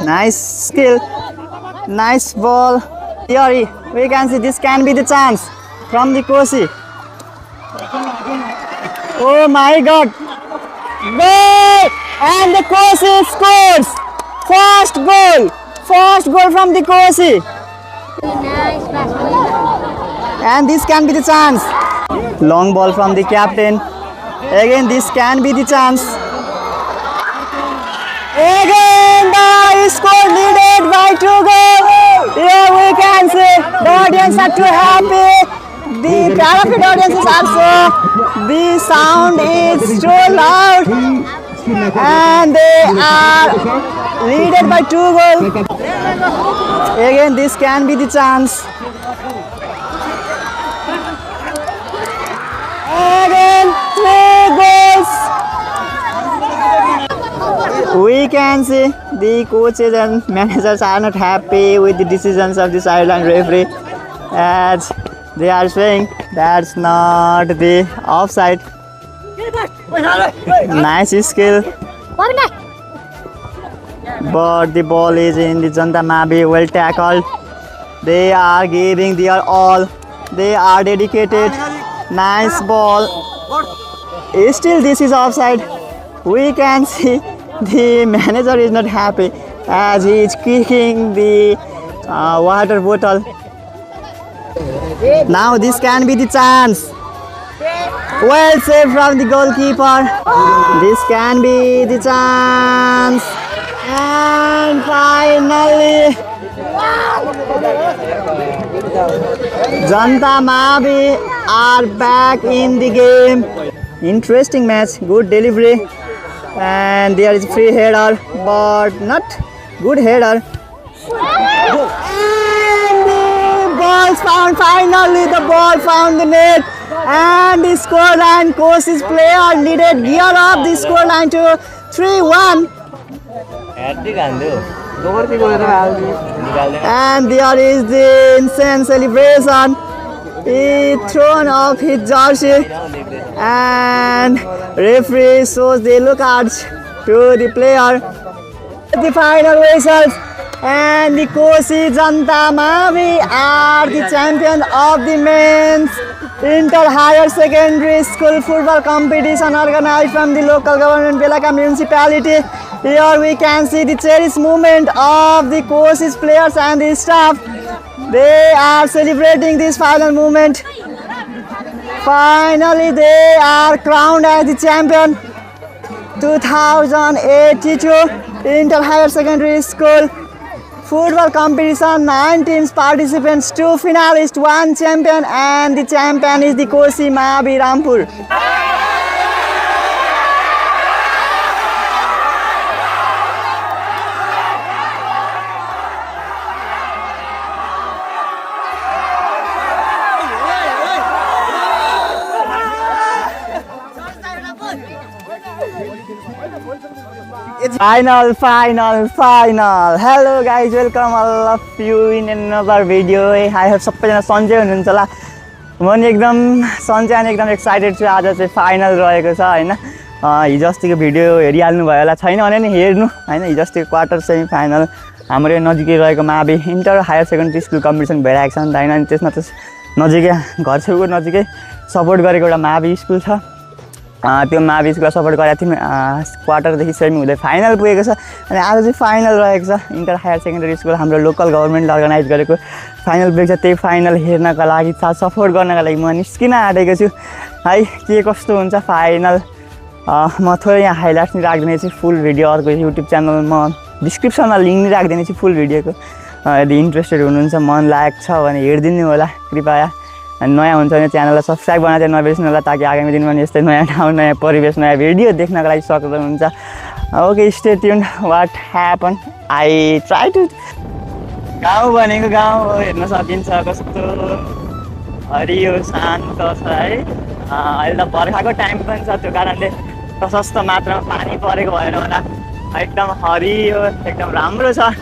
Nice skill. Nice ball. Here we can see this can be the chance from the Kosi. Oh my God! Goal! And the Kosi scores! First goal! First goal from the Kosi. And this can be the chance. Long ball from the captain. Again, this can be the chance. Again, the score leaded by 2 goals. Here we can see the audience are too happy. The Parapet audience is also. The sound is so loud. And they are leaded by 2 goals. Again, this can be the chance. Again, 3 goals. We can see the coaches and managers are not happy with the decisions of the sideline referee, as they are saying that's not the offside. Nice skill, but the ball is in the Janta Mabi. Well tackled. They are giving their all. They are dedicated. Nice ball. Still this is offside. We can see the manager is not happy as he is kicking the water bottle. Now this can be the chance. Well saved from the goalkeeper. This can be the chance. And finally, Janta Mabi are back in the game. Interesting match, good delivery. And there is free header, but not good header. And the ball found, finally the ball found the net. And the scoreline, Kosi's player needed gear up the scoreline to 3-1. And there is the insane celebration. He thrown off his jersey and referee shows the yellow cards to the player. The final results, and the Kosi Janta Mabi are the champion of the men's inter higher secondary school football competition organized from the local government Belaka municipality. Here we can see the cherished movement of the Kosi's players and the staff. They are celebrating this final moment. Finally, they are crowned as the champion. 2082 Inter Higher Secondary School football competition. 19 participants, 2 finalists, 1 champion, and the champion is the Kosi Mabi Rampur. It's final. Hello guys, welcome all of you in another video. I have सबैजना सन्चै हुनुहुन्छ होला। म नि एकदम सन्चै अनि एकदम एक्साइटेड छु। आज चाहिँ फाइनल रहेको छ हैन। हिजो अस्तिको भिडियो हेरिहाल्नु भयो होला, छैन भने नि हेर्नु हैन। हिजो अस्तिको क्वार्टर सेमी फाइनल हाम्रो नजिकै रहेको मावि inter higher secondary school competition भइरहेको छ नि त हैन। अनि त्यसमा त नजिकै घर छेउको नजिकै सपोर्ट गरेको एउटा मावि स्कुल छ। त्यो मावि स्कुललाई सपोर्ट गरेको थियौँ। क्वार्टरदेखि सेमी हुँदै फाइनल पुगेको छ। अनि आज चाहिँ फाइनल रहेको छ। इन्टर हायर सेकेन्डरी स्कुल हाम्रो लोकल गभर्मेन्टले अर्गनाइज गरेको फाइनल पुगेको छ। त्यही फाइनल हेर्नका लागि सपोर्ट गर्नका लागि म निस्किन आँटेको छु है। के कस्तो हुन्छ फाइनल म थोरै यहाँ हाइलाइट्स नि राखिदिने छु। फुल भिडियो अर्को युट्युब च्यानल म डिस्क्रिप्सनमा लिङ्क नि राखिदिने छु फुल भिडियोको। यदि इन्ट्रेस्टेड हुनुहुन्छ, मन लागेको छ भने हेरिदिनु होला कृपया। अनि नयाँ हुन्छ भने च्यानललाई सब्सक्राइब गर्न चाहिँ नबिर्सनु होला, ताकि आगामी दिनमा यस्तै नयाँ ठाउँ, नयाँ परिवेश, नयाँ भिडियो देख्नको लागि सक्नुहुन्छ। Okay, stay tuned. What happen, I try to. गाउँ भनेको गाउँ हो, हेर्न सकिन्छ कस्तो हरियो शान्त छ है। अहिले त बर्खाको टाइम पनि छ, त्यो कारणले प्रशस्त मात्रामा पानी परेको भएर होला एकदम हरियो, एकदम राम्रो छ।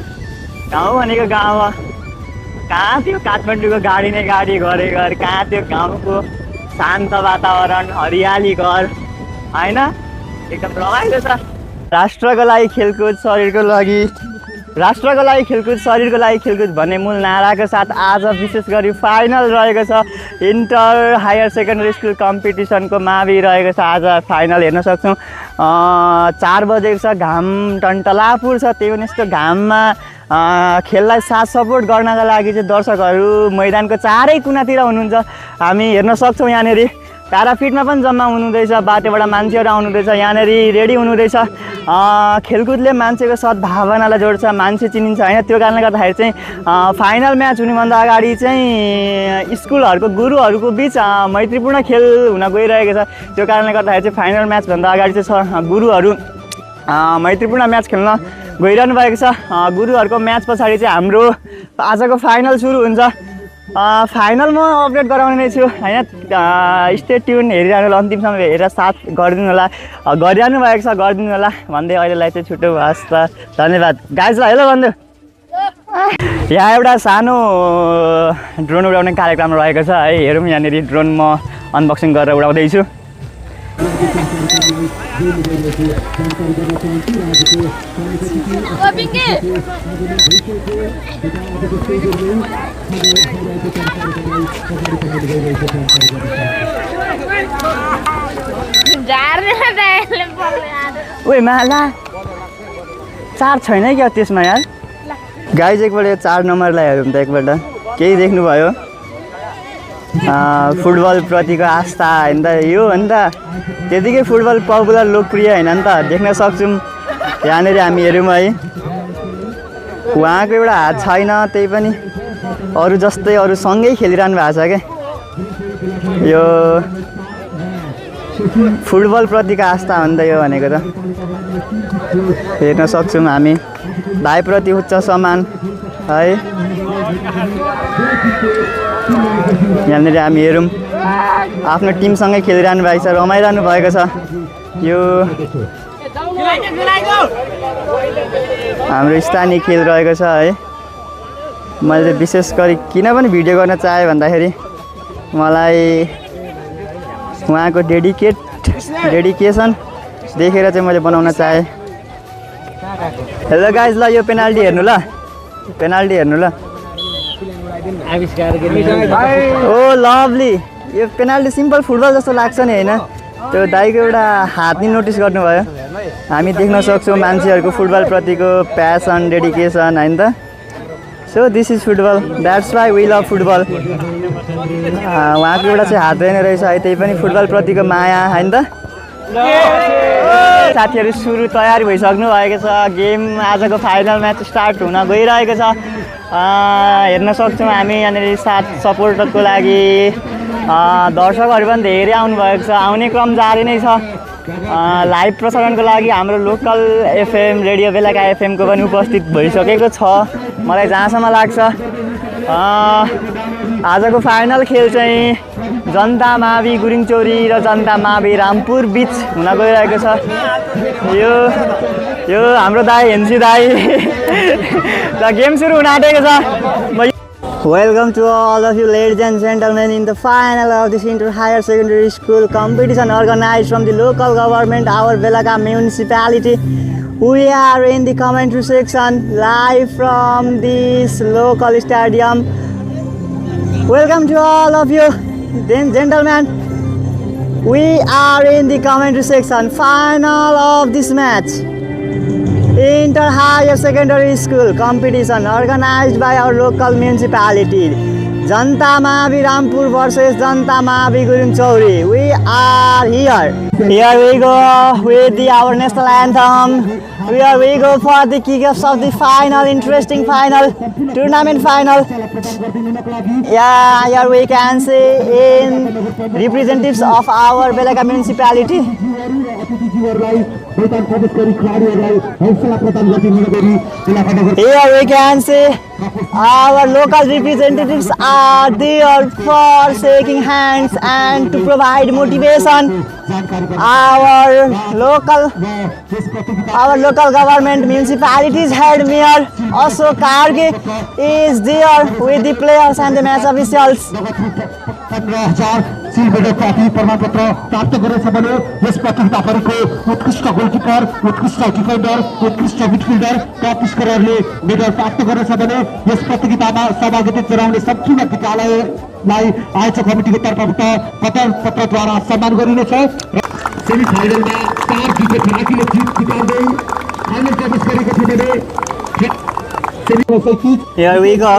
गाउँ भनेको गाउँ हो। कहाँ त्यो काठमाडौँको गाडी नै गाडी घरै घर, कहाँ त्यो गाउँको शान्त वातावरण, हरियाली घर हैन। एकदम रमाइलो छ। राष्ट्रको लागि खेलकुद शरीरको लागि, राष्ट्रको लागि खेलकुद शरीरको लागि खेलकुद भन्ने मूल नाराको साथ आज विशेष गरी फाइनल रहेको छ। इन्टर हायर सेकेन्डरी स्कुल कम्पिटिसनको मावि रहेको छ। आज फाइनल हेर्न सक्छौँ। 4 बजेको छ, घाम टन्टलापुर छ। त्यही पनि यस्तो घाममा खेललाई साथ सपोर्ट गर्नका लागि चाहिँ दर्शकहरू मैदानको चारै कुनातिर हुनुहुन्छ। हामी हेर्न सक्छौँ यहाँनिर प्याराफिटमा पनि जम्मा हुनुहुँदैछ, बाटोबाट मान्छेहरू आउनुहुँदैछ, यहाँनिर रेडी हुनुहुँदैछ। खेलकुदले मान्छेको सद्भावनालाई जोड्छ, मान्छे चिनिन्छ होइन। त्यो कारणले गर्दाखेरि चाहिँ फाइनल म्याच हुनुभन्दा अगाडि चाहिँ स्कुलहरूको गुरुहरूको बिच मैत्रीपूर्ण खेल हुन गइरहेको छ। त्यो कारणले गर्दाखेरि चाहिँ फाइनल म्याचभन्दा अगाडि चाहिँ गुरुहरू मैत्रीपूर्ण म्याच खेल्न गइरहनु भएको छ। गुरुहरूको म्याच पछाडि चाहिँ हाम्रो आजको फाइनल सुरु हुन्छ। फाइनल म अपडेट गराउने नै छु होइन। स्टे ट्युन हेरिरहनु होला, अन्तिमसम्म हेरेर साथ गरिदिनु होला, गरिरहनु भएको छ गरिदिनु होला भन्दै अहिलेलाई चाहिँ छुट्टो हस् त, धन्यवाद गाइजलाई। हेलो बन्धु, यहाँ एउटा सानो ड्रोन उडाउने कार्यक्रम रहेको छ है। हेरौँ यहाँनिर ड्रोन म अनबक्सिङ गरेर उडाउँदैछु। ओइ माला 4 छैन क्या त्यसमा यार। गाइज एकपल्ट 4 नम्बरलाई हेरौँ त एकपल्ट। केही देख्नुभयो? फुटबल प्रतिको आस्था होइन त यो हो नि त। त्यतिकै फुटबल पपुलर लोकप्रिय होइन नि त, देख्न सक्छौँ यहाँनिर हामी हेरौँ है। उहाँको एउटा हात छैन, त्यही पनि अरू जस्तै अरू सँगै खेलिरहनु भएको छ क्या। यो फुटबल प्रतिको आस्था हो नि त यो भनेको त। हेर्न सक्छौँ हामी भाइप्रति उच्च सम्मान है। यहाँनिर हामी हेरौँ आफ्नो टिमसँगै खेलिरहनु भएको छ, रमाइरहनु भएको छ। यो हाम्रो स्थानीय खेल रहेको छ है। मैले विशेष गरी किन पनि भिडियो गर्न चाहेँ भन्दाखेरि मलाई उहाँको डेडिकेसन देखेर चाहिँ मैले बनाउन चाहेँ। हेलो गाइज, ल यो पेनाल्टी हेर्नु ल, पेनाल्टी हेर्नु ल। ओ लभली, यो पेनाल्टी सिम्पल फुटबल जस्तो लाग्छ नि होइन। त्यो दाइको एउटा हात नि नोटिस गर्नुभयो। हामी देख्न सक्छौँ मान्छेहरूको फुटबल प्रतिको प्यासन, डेडिकेसन होइन त। So this is football, that's why we love football. उहाँको एउटा चाहिँ हात रहेन रहेछ है, त्यही पनि फुटबल प्रतिको माया होइन त। साथीहरू सुरु तयारी भइसक्नु भएको छ। गेम आजको फाइनल म्याच स्टार्ट हुन गइरहेको छ। हेर्न सक्छौँ हामी यहाँनिर साथ सपोर्टको लागि दर्शकहरू पनि धेरै आउनुभएको छ। आउने क्रम जारी नै छ। लाइभ प्रसारणको लागि हाम्रो लोकल एफएम रेडियो बेलाका एफएमको पनि उपस्थित भइसकेको छ मलाई जहाँसम्म लाग्छ। आजको फाइनल खेल चाहिँ जनता मावि गुरिङचौरी र जनता मावि रामपुर बिच हुन गइरहेको छ। यो हाम्रो दाई हेन्सी दाई र गेम सुरु हुन आँटेको छ। Welcome to all of you ladies and gentlemen in the final of this Inter Higher Secondary School competition organized from the local government, our Belaka municipality. We are in the commentary section live from this local stadium. Welcome to all of you, gentlemen. We are in the commentary section, final of this match. Inter Higher Secondary School competition organized by our local municipality. Janta Mavi Rampur versus Janta Mavi Guringchori. We are here. Here we go with our national anthem. Here we go for the kickoffs of the final, interesting final, tournament final. Yeah, here we can see in representatives of our Belaka municipality. Here we can see our local representatives are there for shaking hands and to provide motivation. Our local government municipalities head mayor Ashok Karge is there with the players and the match officials. 15,000 silver trophy प्रमाणपत्र प्राप्त गरेछ भने yes प्रतियोगिताहरूको उत्कृष्ट goalkeeper, उत्कृष्ट defender, उत्कृष्ट midfielder, टप स्कोररले medal प्राप्त गरेछ भने यस प्रतियोगितामा सहभागिता जनाउने सम्पूर्ण विद्यालयलाई आयोजक कमिटीको तर्फबाट पत्रद्वारा सम्मान गरिनेछ। सेमी फाइनलमा 4 विकेट राखीले जित निकाल्दै फाइनल प्रवेश गरेको थियो भने here we go.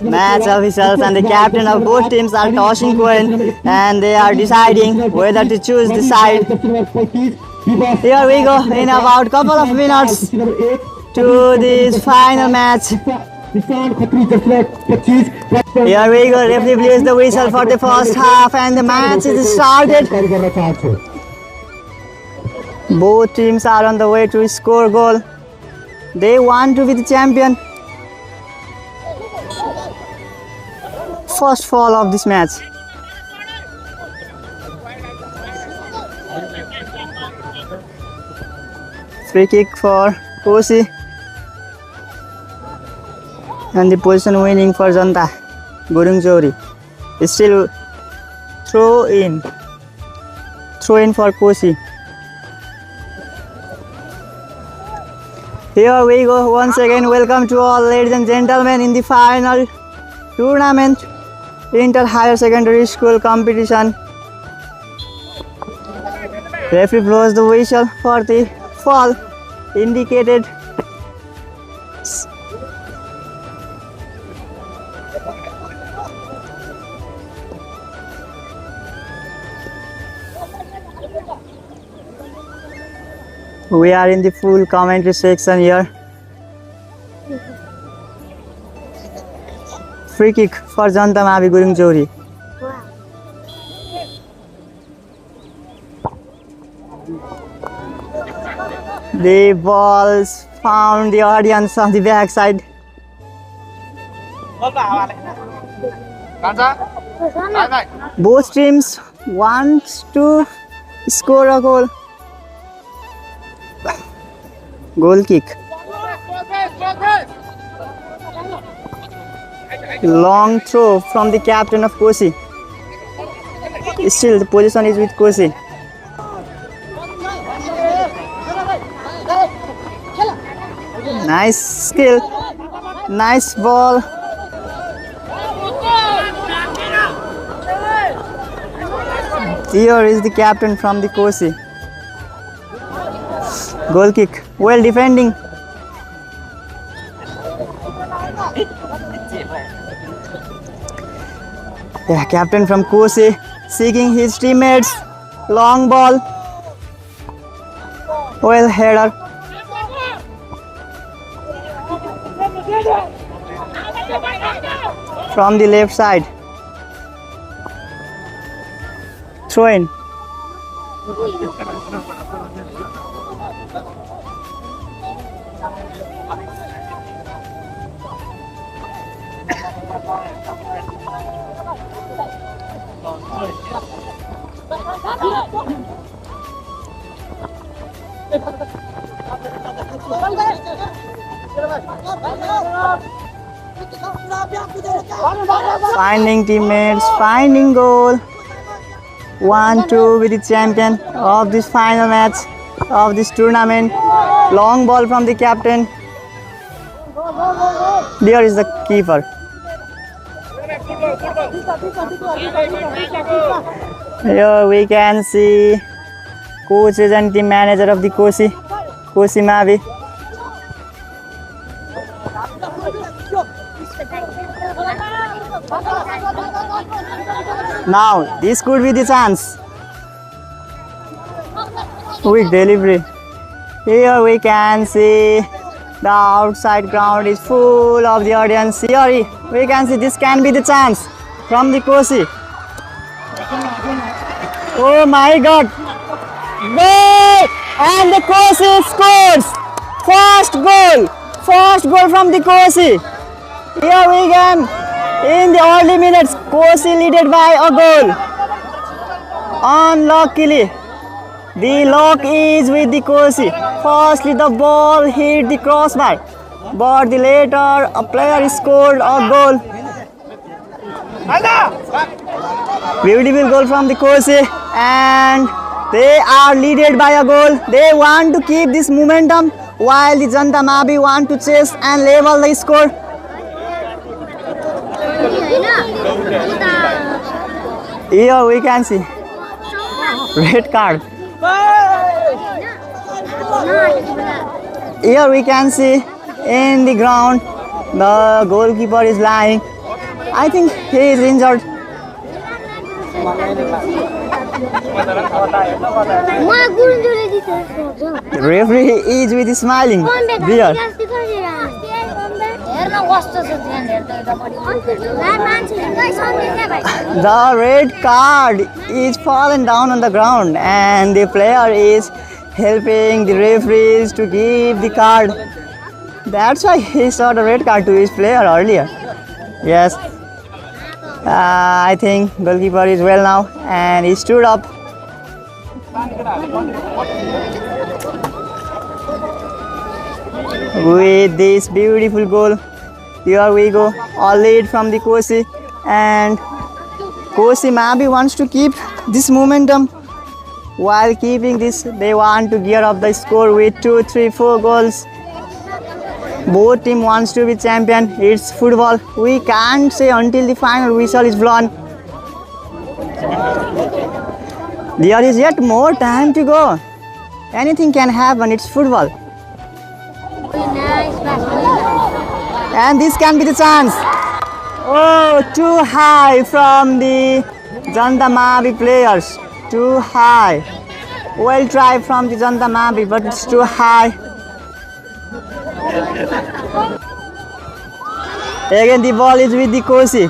Match officials and the captain of both teams are tossing coin and they are deciding whether to choose the side. Here we go in about couple of minutes to this final match. Here we go. Referee blows the whistle for the first half and the match is started. Both teams are on the way to score goal. They want to be the champion. First fall of this match. Free kick for Kosi. And the position winning for Janta. Gurung Johri. Still throw in. Throw in for Kosi. Here we go once again. Welcome to all ladies and gentlemen in the final tournament. Inter Higher Secondary School competition. Referee blows the whistle for the fall indicated. We are in the full commentary section here. Free kick for Janta Mavi Gurung Johri. The balls found the audience on the backside. Both teams want to score a goal. Goal kick. Long throw from the captain of Kosi. Still the position is with Kosi. Nice skill. Nice ball. Here is the captain from the Kosi. Goal kick. Well defending. The captain from Kosi seeking his teammates. Long ball. Well header. From the left side. Throw in. Finding teammates, finding goal. 1-2 with the champion of this final match of this tournament. Long ball from the captain. There is the keeper. Here we can see coaches and team manager of the Kosi Mavi. Now this could be the chance. Quick delivery. Here we can see the outside ground is full of the audience. Here we can see this can be the chance from the Kosi. Oh my God! Goal! And the Kosi scores! First goal from the Kosi. Here we can, in the early minutes, Kosi leaded by a goal. Unluckily, the luck is with the Kosi. Firstly, the ball hit the crossbar, but later a player scored a goal. Beautiful goal from the Kosi, and they are leaded by a goal. They want to keep this momentum while the Janta Mabi want to chase and level the score. Here we can see red card. Here we can see in the ground the goalkeeper is lying. I think he is injured. The referee is with smiling there. The red card is fallen down on the ground, and the player is helping the referees to give the card. That's why he saw the red card to his player earlier. Yes. I think goalkeeper is well now, and he stood up. With this beautiful goal, here we go, all lead from the Kosi, and Kosi Mabi wants to keep this momentum. While keeping this, they want to gear up the score with 2, 3, 4 goals. Both team wants to be champion. It's football. We can't say until the final whistle is blown. There is yet more time to go. Anything can happen. It's football. And this can be the chance. Oh, too high from the Janta Mabi players. Too high. Well tried from the Janta Mabi, but it's too high. Again the ball is with the Kosi.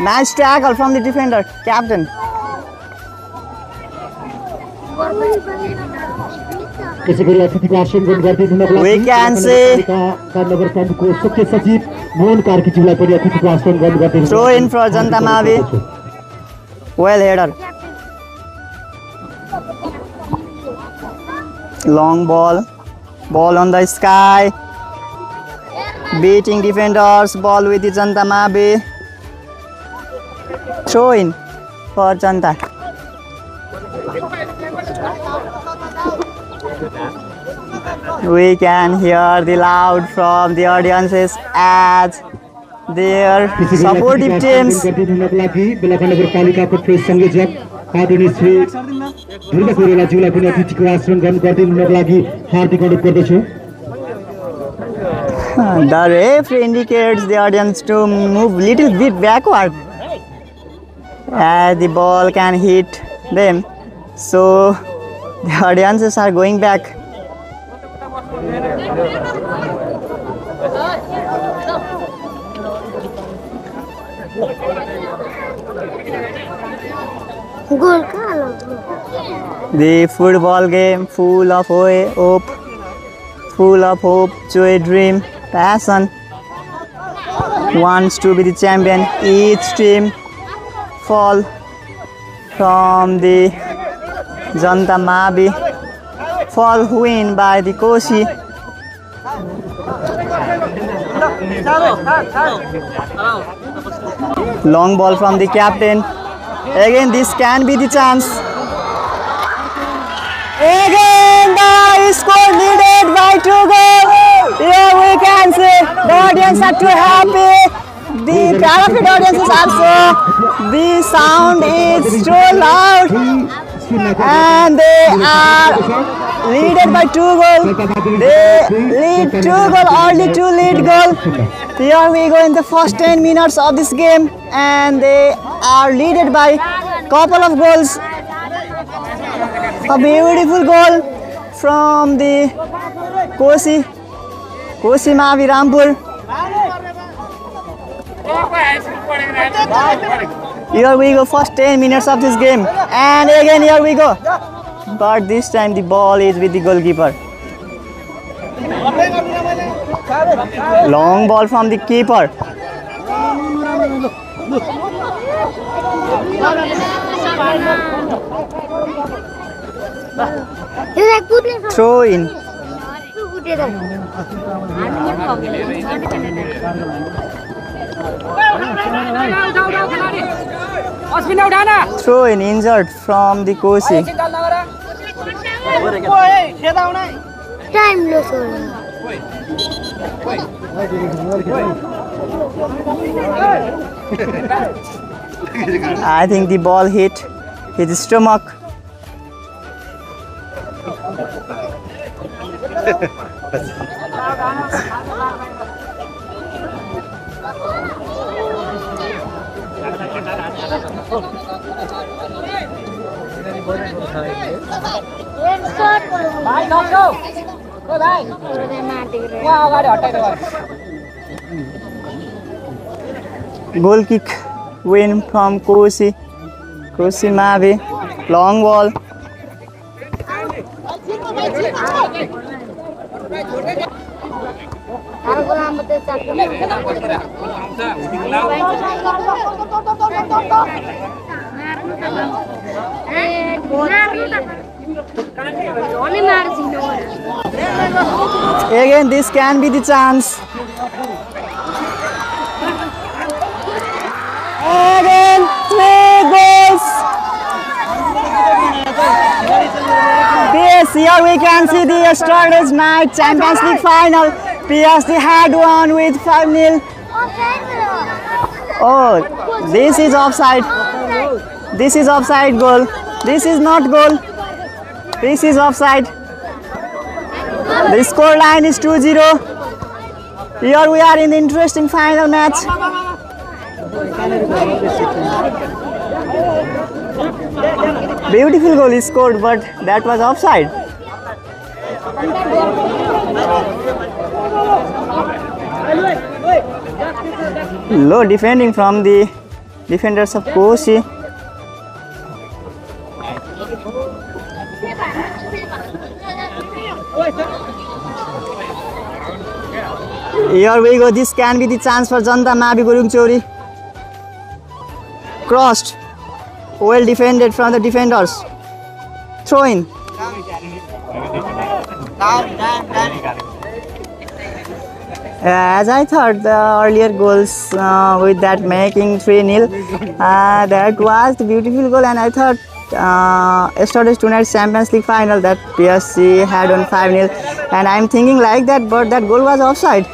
Nice tackle from the defender, captain. We can see throw in for Janta Mabi. Well header. Long ball. Ball on the sky. Beating defenders. Ball with the Janta Mabi. Throw in for Janta. We can hear the loud from the audiences as their supportive teams. The referee indicates the audience to move little bit backward as the ball can hit them. So the audiences are going back. The football game full of hope, joy, dream, passion. Wants to be the champion. Each team fall from the Janta Mabi. Fall win by the Kosi. Long ball from the captain. Again, this can be the chance. Again, the score needed by 2 goals. Here we can see the audience are too happy. The Parafit audience is also. The sound is too loud. And they are leaded by 2 goals. They lead 2 goals, only 2 lead goals. Here we go in the first 10 minutes of this game, and they are leaded by couple of goals. A beautiful goal from the Kosi Mabi Rampur. Here we go, first 10 minutes of this game, and again here we go. But this time the ball is with the goalkeeper. Long ball from the keeper. Throw in. Throw in injured from the Kosi. Time loss हो रहा I think the ball hit his stomach. Goal kick win from Kosi. Kosi Mavi. Long ball. Again, this can be the chance. Again, 3 goals. Yes, here we can see the yesterday's night Champions League final. PSG had won with 5-0. Oh, this is offside. This is offside goal. This is not goal. This is offside. The score line is 2-0. Here we are in the interesting final match. Beautiful goal is scored, but that was offside. Low defending from the defenders of Kosi. Here we go. This can be the chance for Janta Mavi Gurungchori. Crossed. Well defended from the defenders. Throw in. As I thought, the earlier goals with that making 3-0, that was the beautiful goal, and I thought yesterday's tonight's Champions League final that PSG had on 5-0, and I'm thinking like that, but that goal was offside.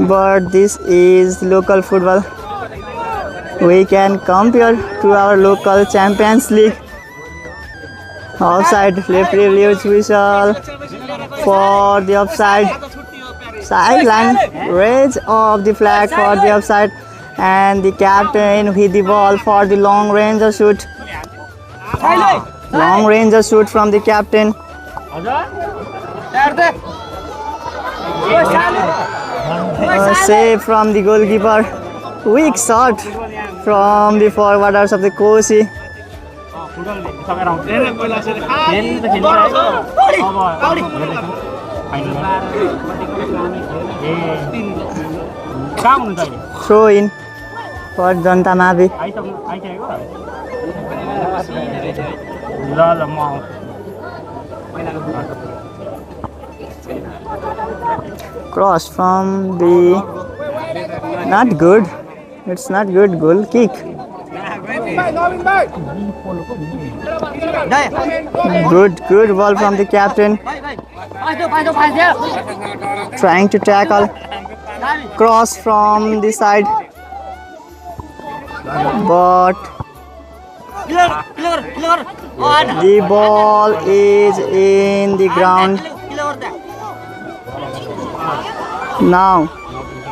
But this is local football. We can compare to our local Champions League. Offside, referee leaves whistle for the offside. Sideline, raise of the flag for the offside, and the captain with the ball for the long range shoot. Long range shoot from the captain. Save from the goalkeeper. Weak shot from the forwarders of the Kosi. Throw in for Janta Mavi. Cross from the not good. It's not good goal kick. Good ball from the captain. Trying to tackle. Cross from the side. But the ball is in the ground. Now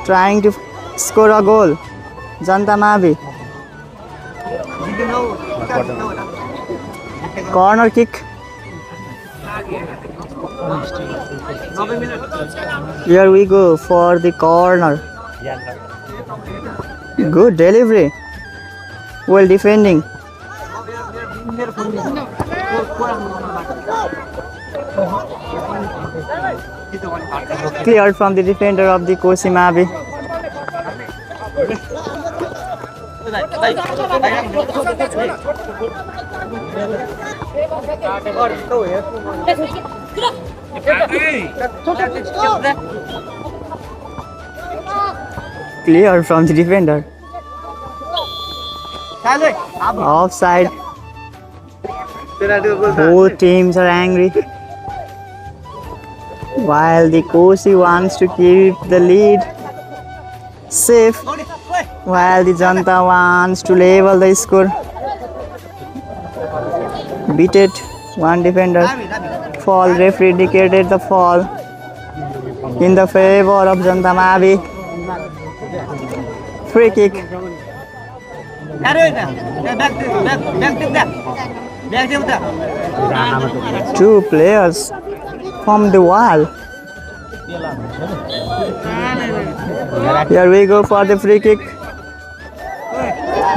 trying to score a goal. Janta Mavi. Corner kick. Here we go for the corner. Good delivery. Well defending. Cleared from the defender of the Kosi Mavi. clear from the defender. Offside. Both teams are angry. While the Kosi wants to keep the lead safe, while the Janta wants to level the score. Beat it, one defender. Fall, referee indicated the fall in the favor of Janta Mavi. Free kick. Two players from the wall. Here we go for the free kick.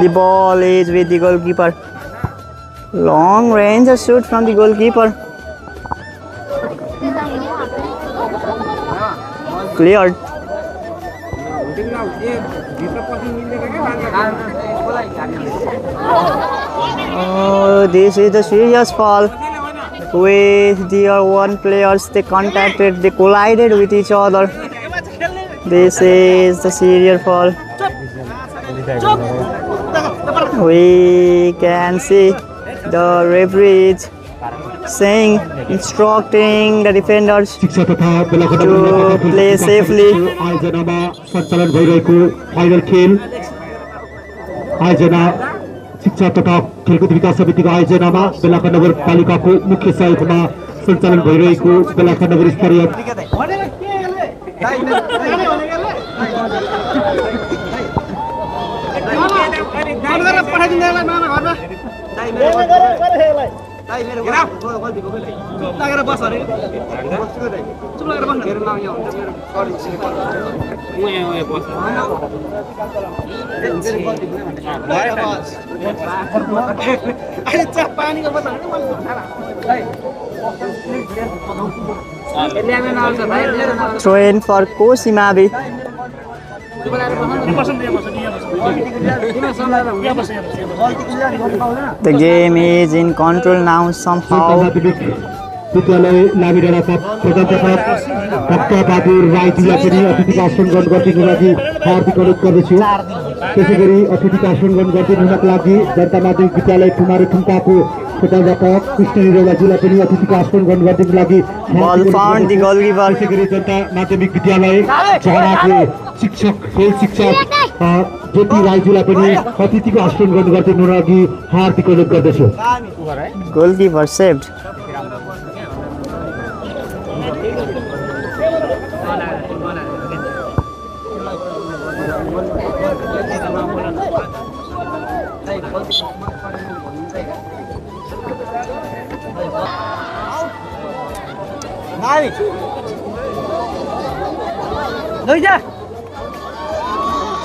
The ball is with the goalkeeper. Long range shoot from the goalkeeper. Cleared. Oh, this is the serious fall. With their one players, they contacted, they collided with each other. This is the serious fall. We can see the referee is saying, instructing the defenders to play safely. शिक्षा तथा खेलकुद विकास समितिको आयोजनामा बेलाका नगरपालिकाको मुख्य सहयोगमा सञ्चालन भइरहेको बेलाका नगर स्तरीय Throw in for Kosi Mavi. The game is in control now somehow. विद्यालय लामिडाँडा प्रधान भक्त बहादुर राईजीलाई पनि अतिथिको आसन ग्रहण गरिदिनुको लागि हार्दिक अनुरोध गर्दछु। त्यसै गरी अतिथिको आसन ग्रहण गरिदिनुको लागि जनता माध्यमिक विद्यालय कुमारी थुम्पाको प्रधान कृष्ण निरौलाजीलाई पनि अतिथिको आसन ग्रहण गरिदिनुको लागि Ball found the goalkeeper. त्यसै गरी जनता माध्यमिक विद्यालय झगडाको शिक्षक खेल शिक्षक ज्योति राईजीलाई पनि अतिथिको आसन ग्रहण गरिदिनुको लागि हार्दिक अनुरोध गर्दछु। Goalkeeper saved.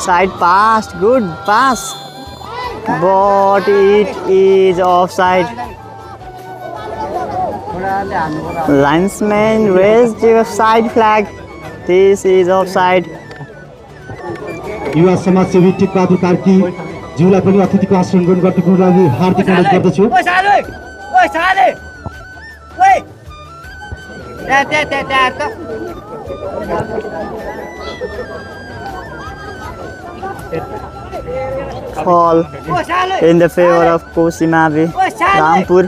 Side pass, good pass, but it is offside. Linesman raised the offside flag. This is offside. युवा समाजसेवी टिकबहादुर कार्की ज्यूलाई पनि अतिथिको आसन ग्रहण गर्नुको लागि हार्दिक अनुरोध गर्दछु। Fall in the favor of Kosi Mavi. Rampur.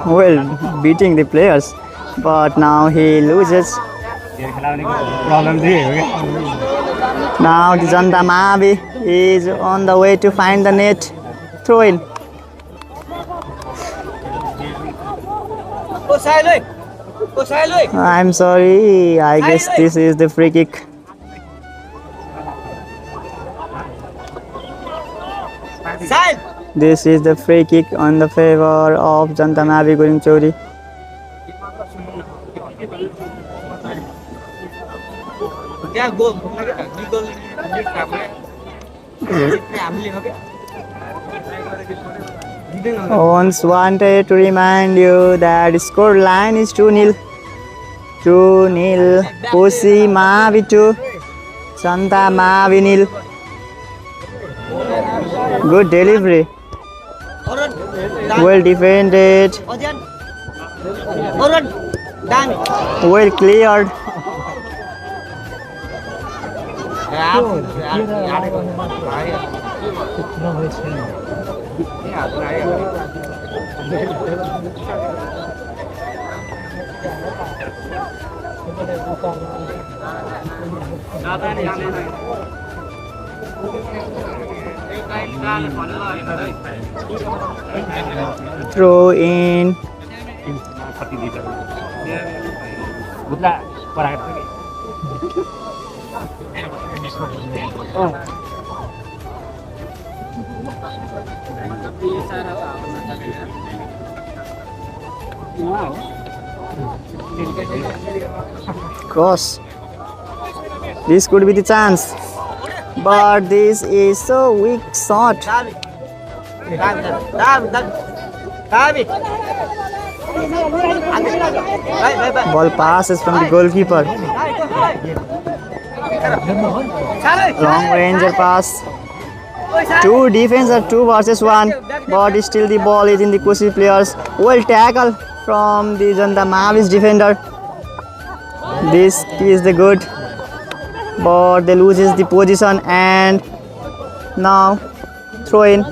Well, beating the players, but now he loses. Now the Janta Mavi is on the way to find the net. Throw in. I'm sorry, I guess this is the free kick. This is the free kick on the favor of Janta Mavi Guring Chauri. Once wanted to remind you that score line is 2-0. 2-0. Kosi Mavi 2. Santa Mavi 0. Good delivery. Well defended. Well cleared. Throw in. Cross. This could be the chance, but this is so weak shot. Ball passes from the goalkeeper. Long ranger pass. Two defense are 2 versus 1, but still the ball is in the Kosi players. Well tackle from the Janta Mavis defender. This is the good, but they loses the position and now throw in.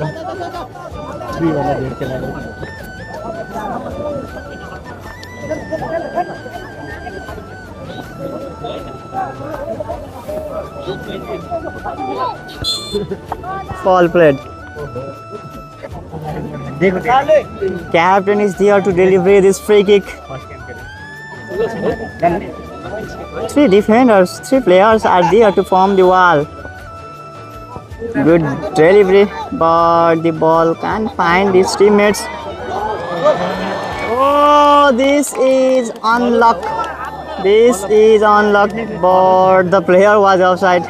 Fall played. Captain is there to deliver this free kick. 3 defenders, 3 players are there to form the wall. Good delivery, but the ball can't find its teammates. Oh, this is unluck. This is unluck, but the player was offside.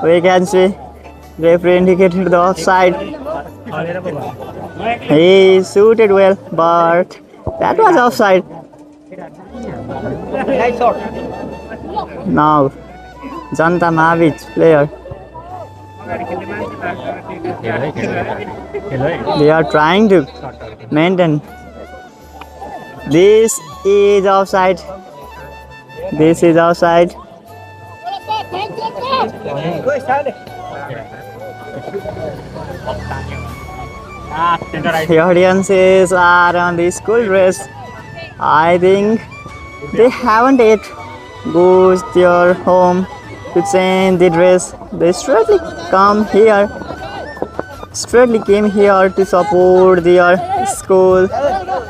We can see referee indicated the offside. He shooted well, but that was offside. Now, Janta Mavic player. They are trying to maintain. This is offside. This is offside. The audiences are on the school dress. I think they haven't yet go to their home to change the dress. They straightly came here to support their school.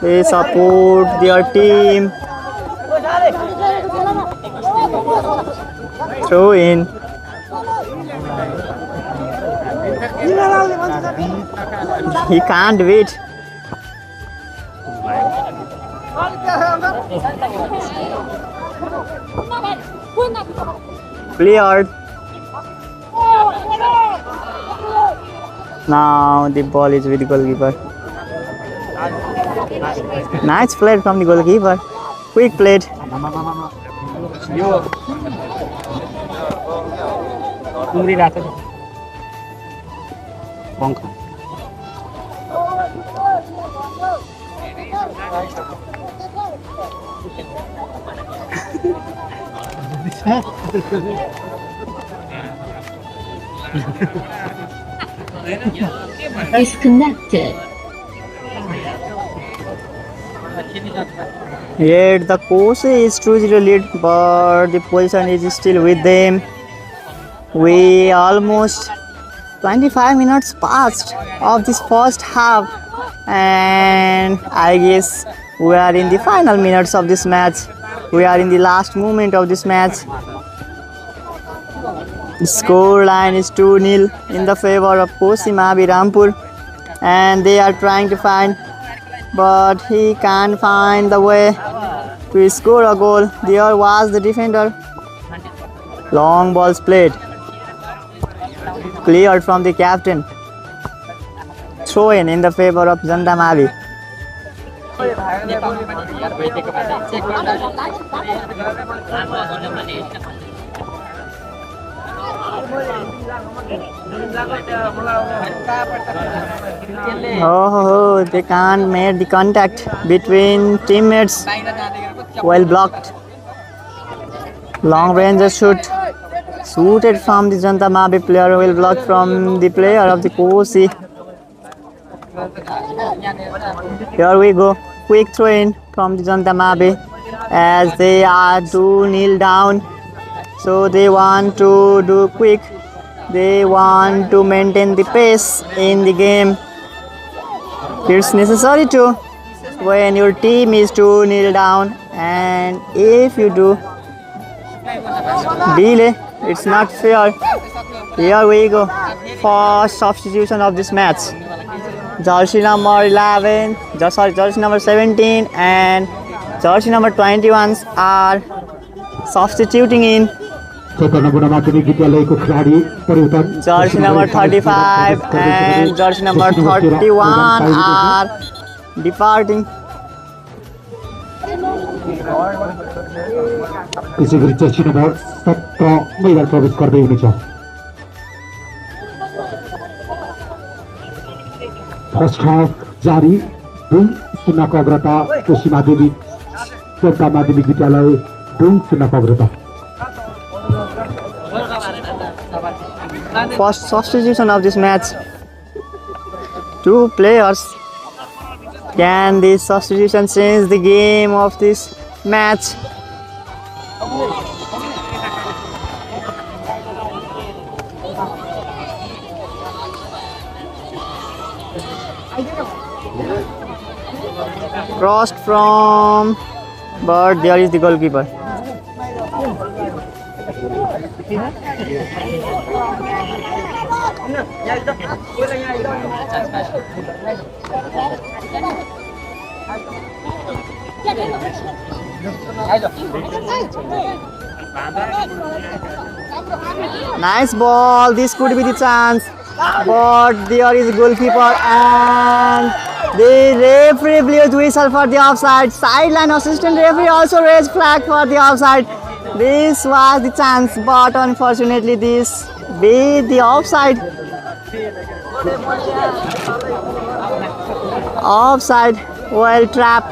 They support their team. Throw in. He can't wait. Cleared. Now the ball is with the goalkeeper. Nice play from the goalkeeper. Quick play. Disconnected. Yet the coach is 2-0 lead, but the position is still with them. We almost 25 minutes passed of this first half, and I guess we are in the final minutes of this match. We are in the last moment of this match. The score line is 2-0 in the favor of Kosi Mavi Rampur, and they are trying to find, but he can't find the way to score a goal. There was the defender. Long balls played. Cleared from the captain. throw in the favor of Janta Mavi. Oh, they can't make the contact between teammates well blocked. Long range shoot shooted from the Janta Mavi player, well blocked from the player of the Kosi. Here we go, quick throw in from the Janta Mavi as they are 2-0 down. So they want to do quick. They want to maintain the pace in the game. It's necessary to when your team is 2-0 down, and if you do delay, it's not fair. Here we go. First substitution of this match. Jersey number 11, jersey number 17 and jersey number 21 are substituting in. Jersey number 35 and jersey number 31 are departing. jersey number 17 मैदान प्रवेश गर्दै हुनेछ। First half जारी 2-0 को अग्रता कोशी माध्यमिक जनता माध्यमिक विद्यालय 2-0 को अग्रता। First substitution of this match. 2 players. Can this substitution change the game of this match? Crossed from, but there is the goalkeeper. Nice ball, this could be the chance, but there is a goalkeeper and the referee blew the whistle for the offside. Sideline assistant referee also raised flag for the offside. This was the chance, but unfortunately this be the offside. Offside, well trap,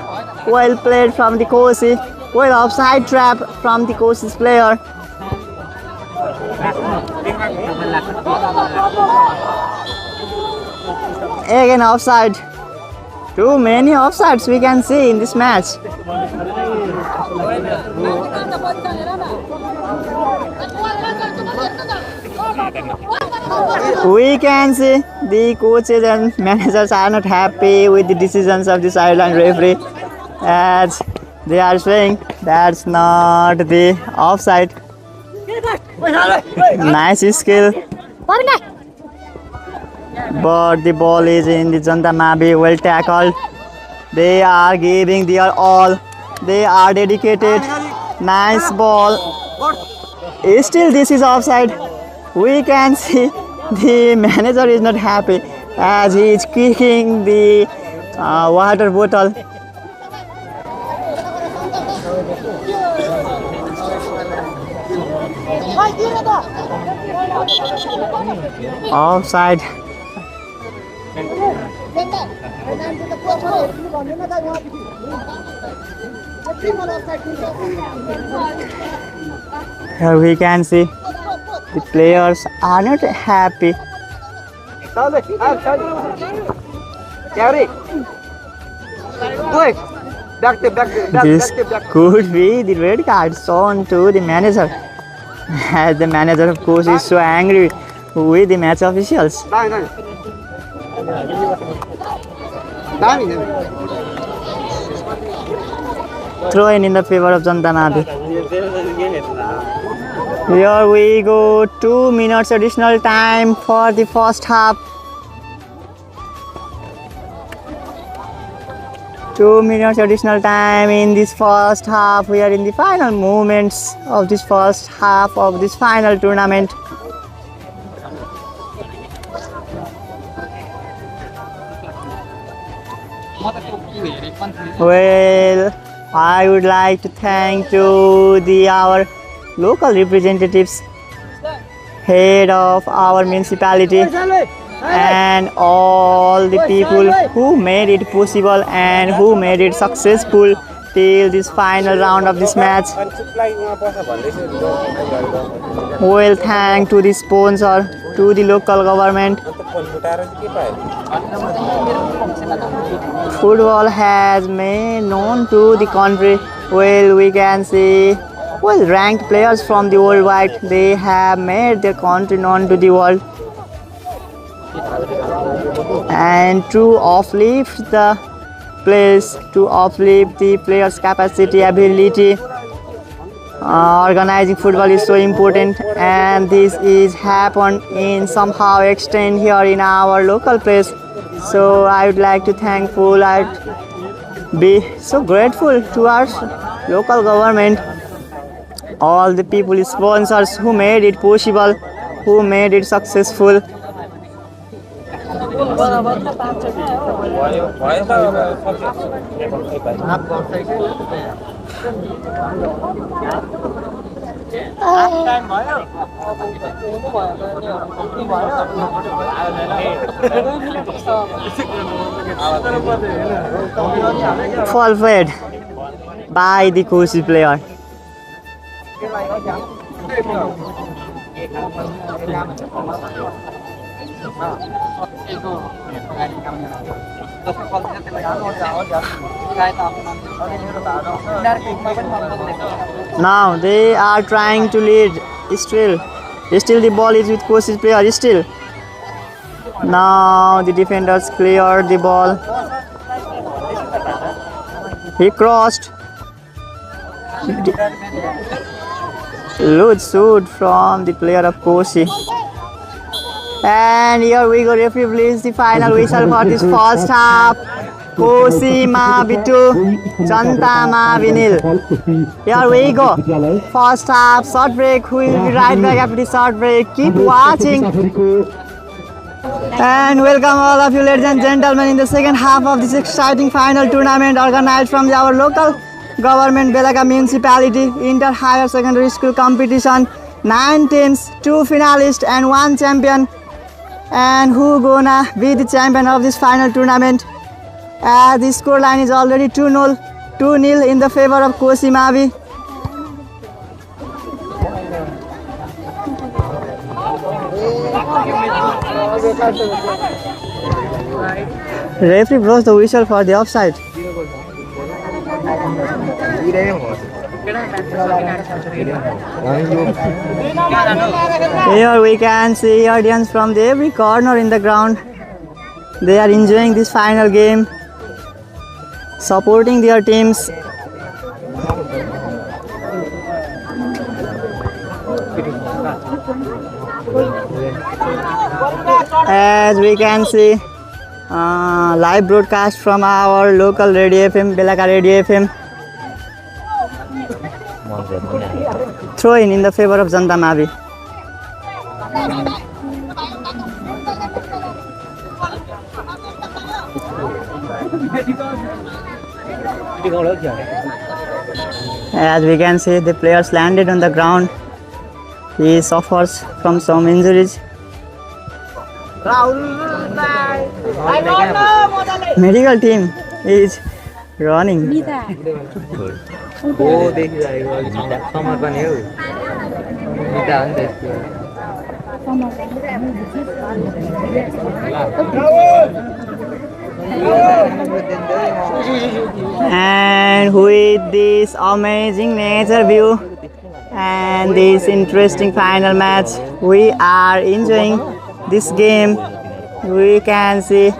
well played from the Kosi. Well offside trap from the Kosi's player. Again offside. Too many offsides we can see in this match. We can see the coaches and managers are not happy with the decisions of the sideline referee, as they are saying that's not the offside. Nice skill, but the ball is in the Janta Mavi, well tackled. They are giving their all. They are dedicated. Nice ball. Still this is offside. We can see the manager is not happy as he is kicking the water bottle. Offside. Here we can see the players are not happy. This could be the red card shown to the manager, as the manager of course is so angry with the match officials. Throw in the favor of Janta Mavi. Here we go, 2 minutes additional time for the first half. 2 minutes additional time in this first half. We are in the final moments of this first half of this final tournament. Well, I would like to thank to our local representatives, head of our municipality, and all the people who made it possible and who made it successful till this final round of this match. Well, thank to the sponsor, to the local government. Football has made known to the country. Well, we can see, well, ranked players from the worldwide, they have made their country known to the world. And to uplift the players, to uplift the players' capacity, ability, organizing football is so important, and this is happened in somehow extent here in our local place. So I would like to thankful, I'd be so grateful to our local government, all the people, sponsors who made it possible, who made it successful. Forfeit by the Kosi player. Now they are trying to lead. Still the ball is with Kosi's player. Still. Now the defenders cleared the ball. He crossed. Good shoot from the player of Kosi. And here we go, referee plays the final whistle for this first half. Kosi Mavi 2, Janta Mavi 0. Here we go. First half, short break. We will be right back after the short break. Keep watching. And welcome all of you, ladies and gentlemen, in the second half of this exciting final tournament organized from our local government, Belaga Municipality, Inter Higher Secondary School competition. 9 teams, 2 finalists and 1 champion. And who gonna be the champion of this final tournament? The score line is already 2-0 in the favor of Kosi Mavi. Referee blows the whistle for the offside. Here we can see audience from every corner in the ground. They are enjoying this final game, supporting their teams. As we can see, live broadcast from our local Radio FM, Belaga Radio FM. Throw in the favor of Janta Mavi. As we can see, the players landed on the ground. He suffers from some injuries. Medical team is running. And with this amazing nature view and this interesting final match, we are enjoying this game. We can see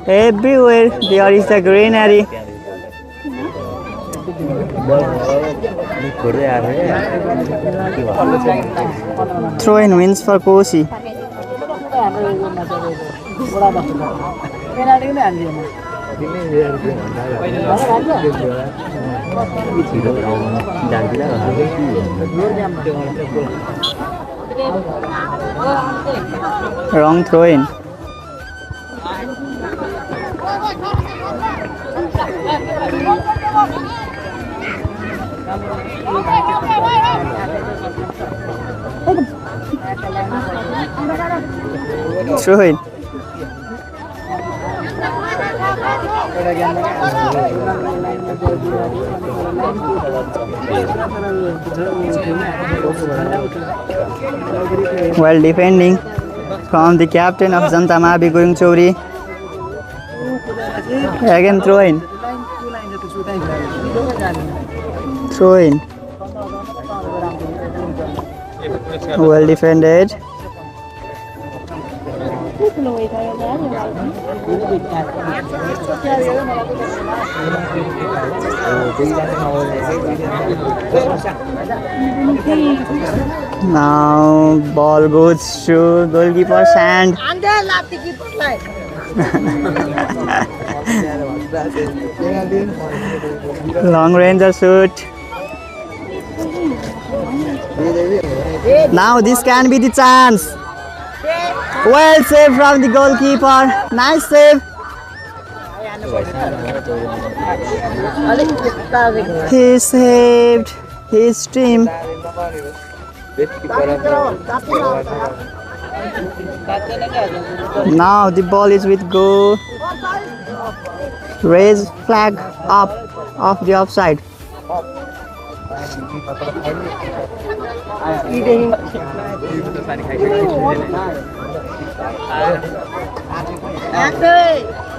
everywhere there is the greenery. Throw-in wins for Kosi. Wrong throw-in. Throw in. While defending from the captain of Janta Mahabi Gurung Chauri. Again throw in. Throw in. Well defended. Now ball goes to goalkeeper's hand. Long range shoot. Now this can be the chance. Well saved from the goalkeeper. Nice save. He saved his team. Now the ball is with go. Raise flag up of the offside.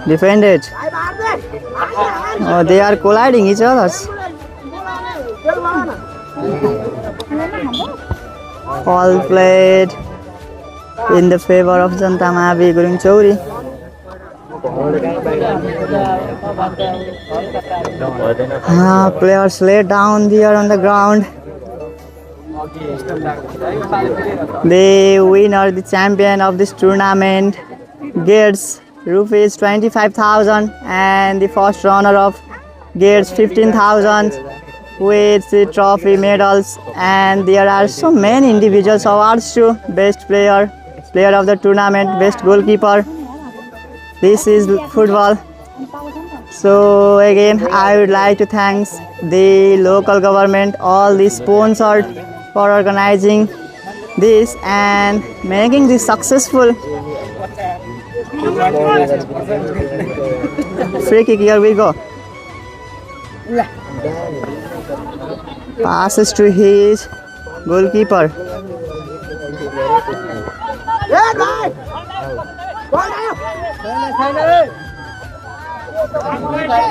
Defended. Oh, they are colliding each other. Ball played in the favor of Janta Mahabi Gurung Chauri. Players lay down here on the ground. The winner, the champion of this tournament, gets rupees 25,000, and the first runner of gets 15,000 with the trophy, medals, and there are so many individuals awards too. Best player, player of the tournament, best goalkeeper. This is football. So again, I would like to thank the local government, all the sponsors for organizing this and making this successful. Free kick, here we go. Passes to his goalkeeper.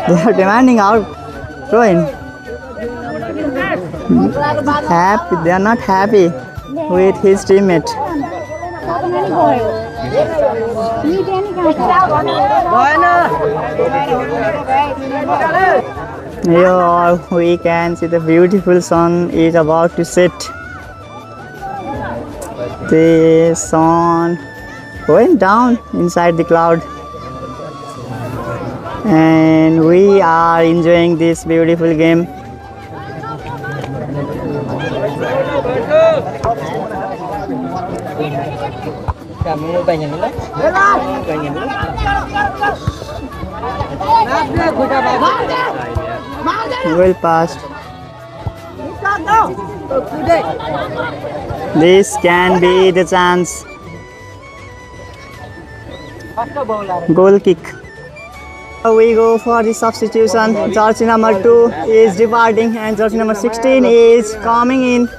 They are demanding out. Throw in. Happy, they are not happy with his teammate. Here we can see the beautiful sun is about to set. The sun going down inside the cloud, and we are enjoying this beautiful game. Well passed. This can be the chance. Goal kick. We go for the substitution. Jersey number 2 is departing and jersey number 16 is coming in.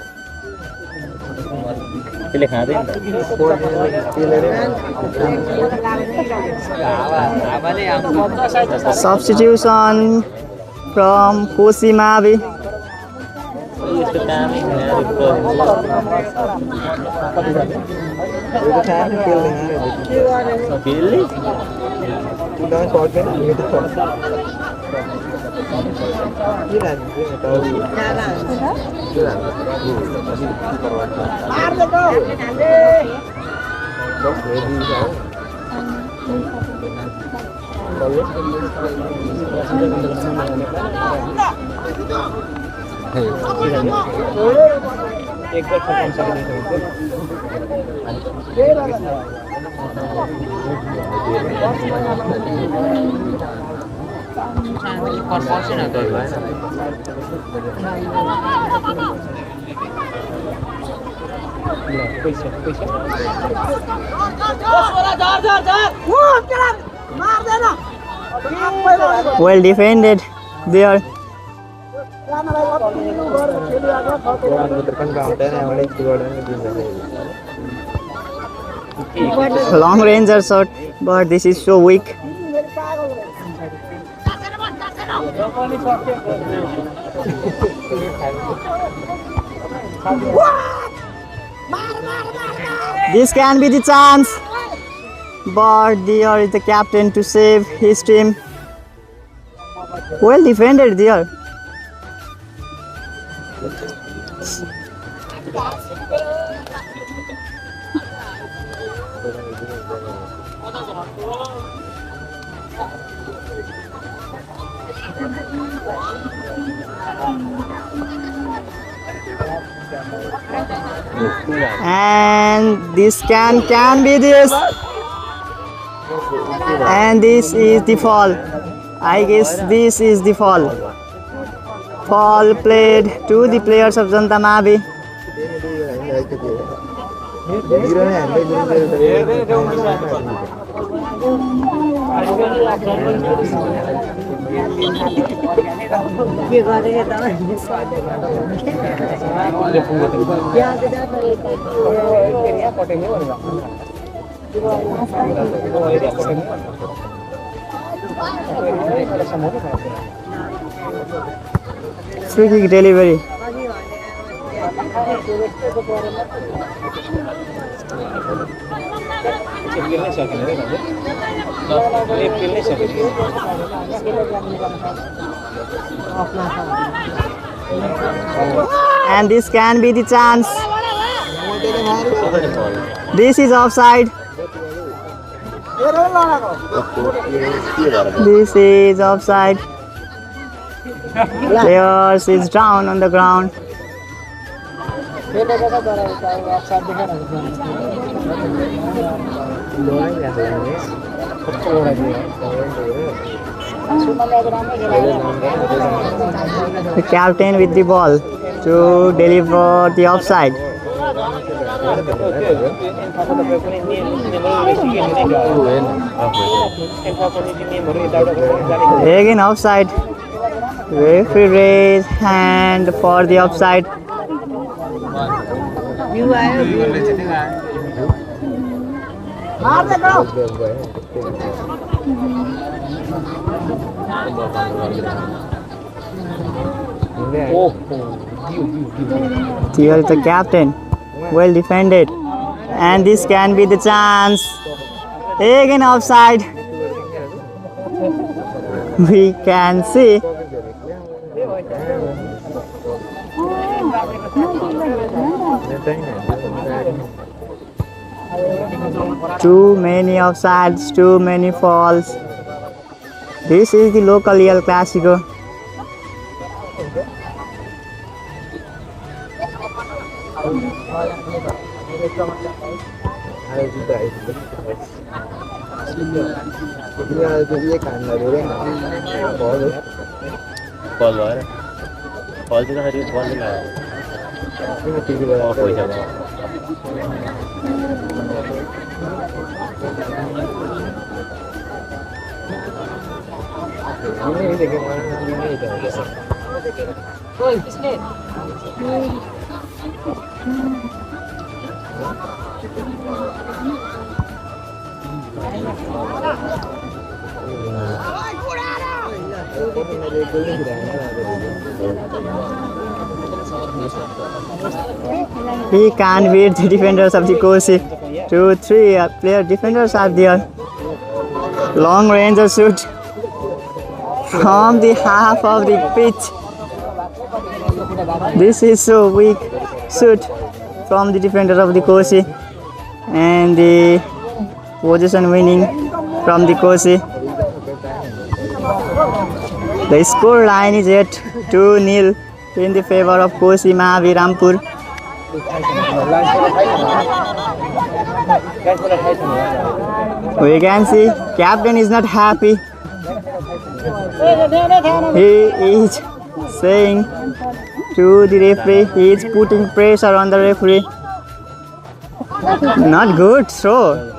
Substitution from Kosi Mahabi. Well defended there. Long ranger shot, but this is so weak. This can be the chance, but there is the captain to save his team. Well defended there. And this can be this, and this is the fall. I guess this is the fall. Fall played to the players of Janta Mavi. Free kick delivery. And this can be the chance. This is offside. This is offside. Players is down on the ground. The captain with the ball to deliver the offside. Again offside. Referee raise hand for the offside. Here is the captain. Well defended. And this can be the chance. Again offside. We can see. Too many offsides, too many falls. This is the local El Clasico. He can't beat the defenders of the Kosi. 2-3 player defenders are there. Long range shoot from the half of the pitch. This is so weak shoot from the defender of the Kosi, and the position winning from the Kosi. The score line is at 2-0 in the favor of Kosi Mahavi Rampur. We can see captain is not happy. He is saying to the referee, he is putting pressure on the referee. Not good throw.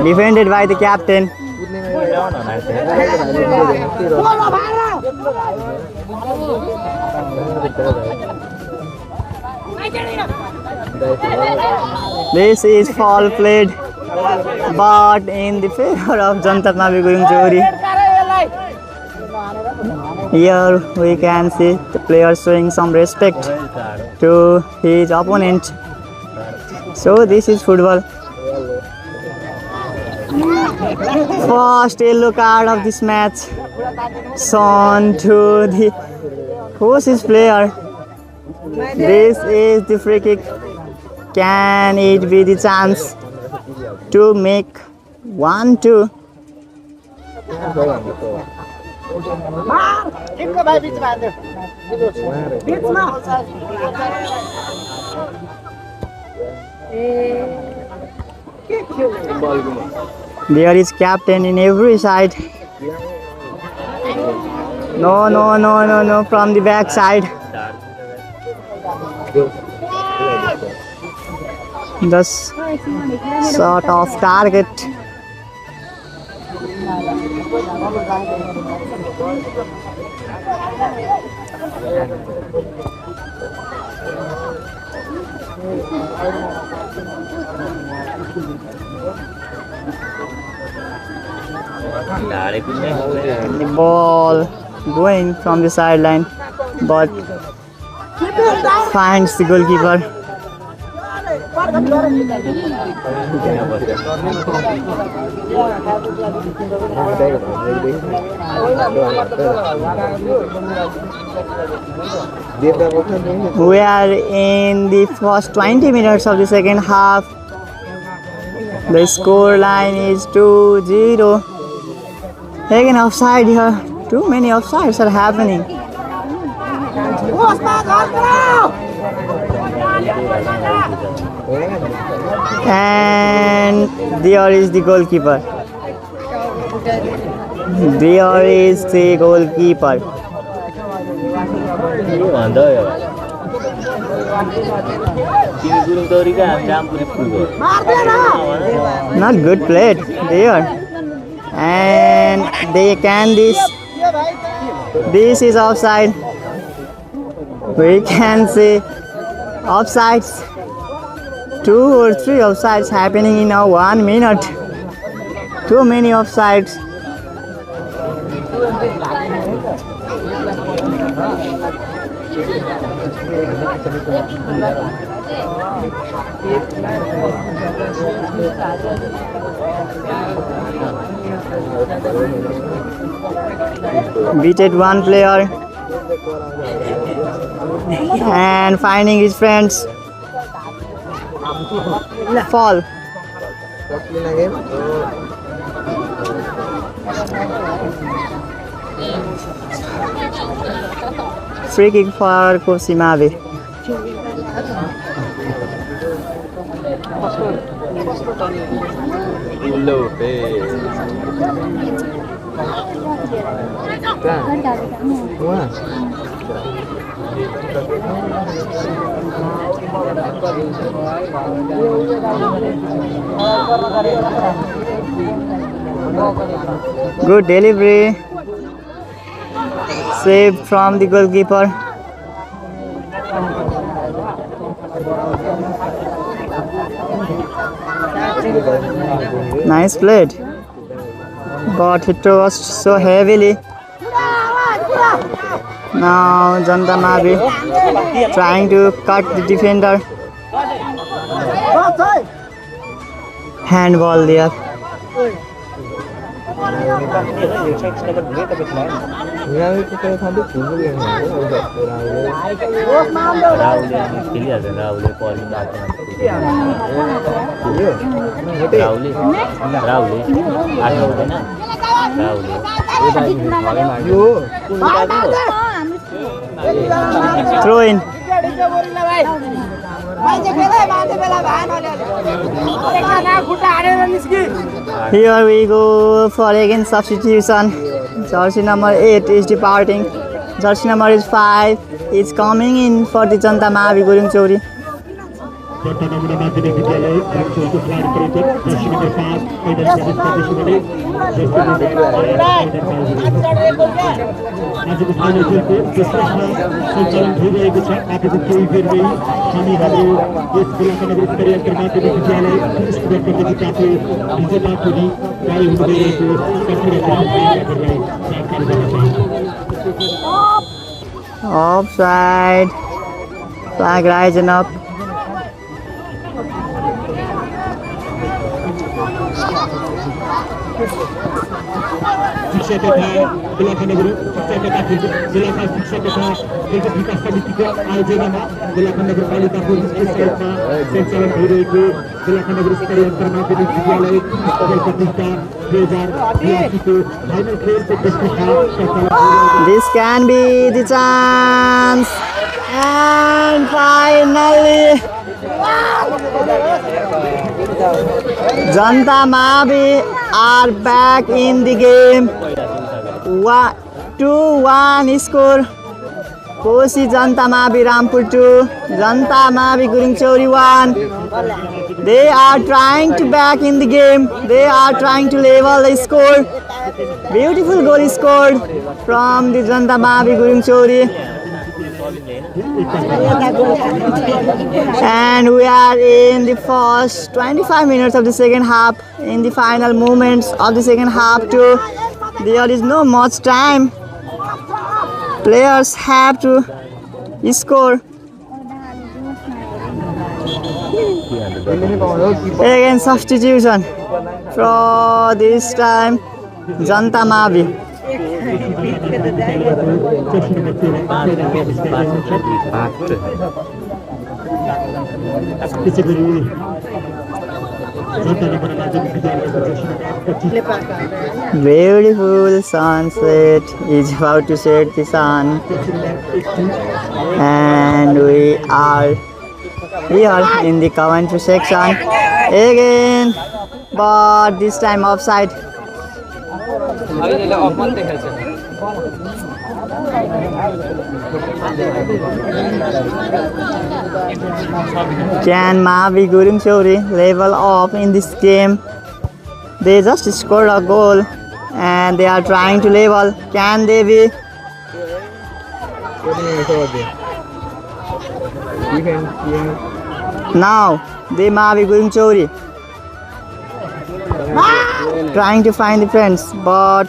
Defended by the captain. This is foul played, but in the favor of Jantatnabi Gurung Johari. Here we can see the player showing some respect to his opponent. So this is football. First yellow card of this match shown to the Coach's player. This is the free kick. Can it be the chance to make 1-2? There is captain in every side. No, from the back side. Just sort of target. The ball going from the sideline, but finds the goalkeeper. We are in the first 20 minutes of the second half. The score line is 2-0. Again offside here. Too many offsides are happening. And there is the goalkeeper. There is the goalkeeper. Not good play there. And they can this. This is offside. We can see offsides. 2 or 3 offsides happening in a 1 minute. Too many offsides. Beated one player and finding his friends. Fall. Free kick for Kosimabe. Good delivery. Saved from the goalkeeper. Nice played, but it was so heavily. Now Jantatnabi trying to cut the defender. Handball there. Throw in. Here we go for again substitution. Jersey number 8 is departing. Jersey number is 5 is coming in for the Janta Mahavi Gurung Chori. आजको final खेलको तेस्रोमा सञ्चालन भइरहेको छ आजको केही बेरमै हामीहरू yes बेलाका नगर स्तरीय अन्तर्माध्यमिक विद्यालय पुरुष वर्ग प्रतियोगिताको विजेता पनि तय हुँदै गएको जानकारी गर्न चाहन्छु। Offside. Flag rising up. शिक्षा तथा बेलाका नगर शिक्षा तथा बेलाका शिक्षा तथा खेलकुद विकास समितिको आयोजनामा बेलाका नगरपालिकाको सहयोगमा सञ्चालन भइरहेको बेलाका नगर स्तरीय अन्तर्माध्यमिक विद्यालय फुटबल प्रतियोगिता 2082 को फाइनल खेलको तेस्रोमा सञ्चालन This can be the chance. And finally, Janta Mahavi are back in the game. 2-1 score. Kosi Janta Mahavi Rampur 2, Janta Mahavi Gurung Chori 1. They are trying to back in the game. They are trying to level the score. Beautiful goal scored from the Janta Mahavi Gurung Chori. And we are in the first 25 minutes of the second half, in the final moments of the second half too. There is no much time. Players have to score. Again substitution. For this time, Janta Mahavi. Beautiful sunset is about to set the sun, and we are here in the commentary section again, but this time offside. Can Mahavi Gurung Chori level up in this game? They just scored a goal and they are trying to level. Can they be? Now the Mahavi Gurung Chori trying to find the friends, but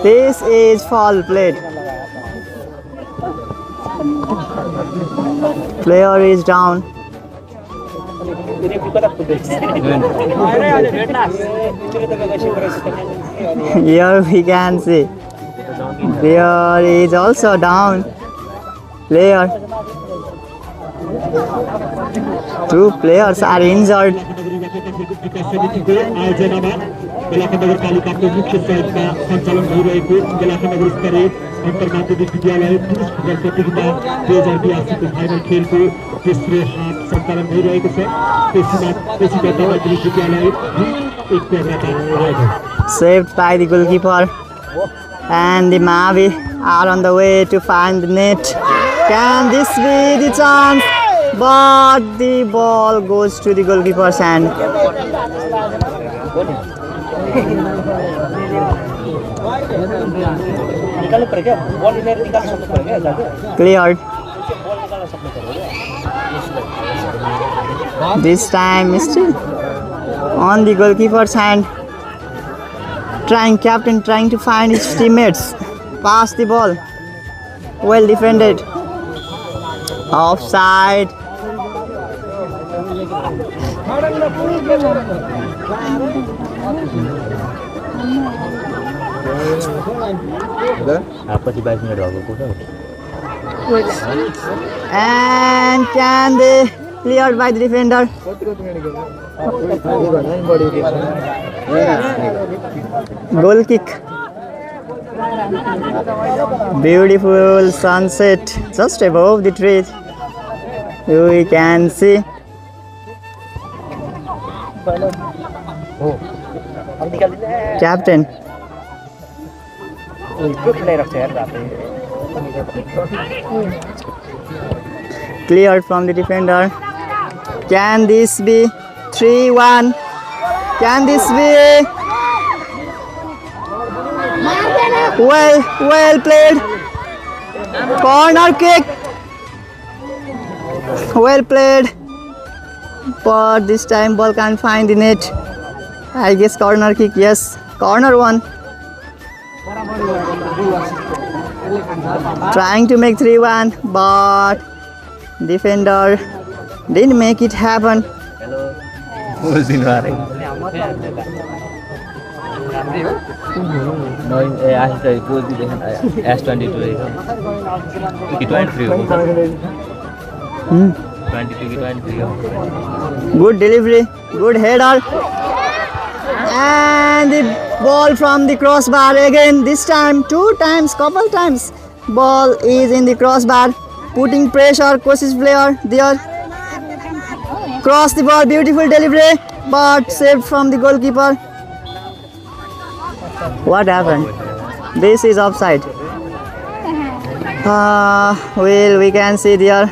this is foul played. Player is down. Here we can see player is also down. Player. Two players are injured. बेलाका नगरपालिकाको मुख्य सहयोगमा सञ्चालन भइरहेको बेलाका नगर स्तरीय अन्तर्माध्यमिक विद्यालय पुरुष football प्रतियोगिता 2082 को फाइनल खेलको तेस्रो हाफ सञ्चालन भइरहेको छ। त्यसमा माध्यमिक विद्यालय 1 को अग्रता। Saved by the goalkeeper, and the Mahavi are on the way to find the net. Can this be the chance? But the ball goes to the goalkeeper's hand. Cleared. This time still on the goalkeeper's hand. Captain trying to find his teammates. Pass the ball. Well defended. Offside. And can they cleared by the defender? Goal kick. Beautiful sunset just above the tree. We can see. Captain. Cleared from the defender. Can this be 3-1? Can this be? Well played. Corner kick. Well played. But this time ball can't find the net. I guess corner kick. Yes, corner one. Trying to make 3-1, but defender didn't make it happen. Who's in Wari? No, S22 23 22 23 Good delivery, good header, and the ball from the crossbar again. This time, couple times, ball is in the crossbar, putting pressure. Koshish player there. Cross the ball, beautiful delivery, but saved from the goalkeeper. What happened? This is offside. Well, we can see there.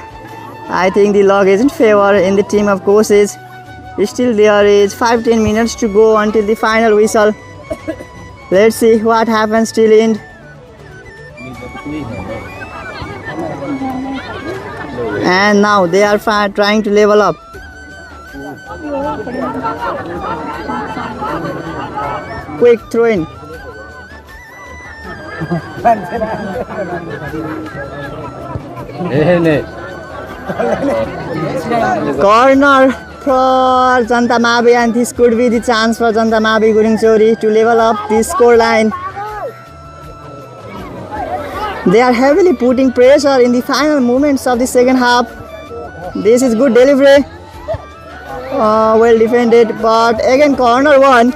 I think the log is in favor in the team of Koshish. Still there is 5-10 minutes to go until the final whistle. Let's see what happens till end. And now they are trying to level up. Quick throw in. Corner for Janta Mabi, and this could be the chance for Janta Mabi Guringchori to level up this score line. They are heavily putting pressure in the final moments of the second half. This is good delivery. Well defended, but again corner one.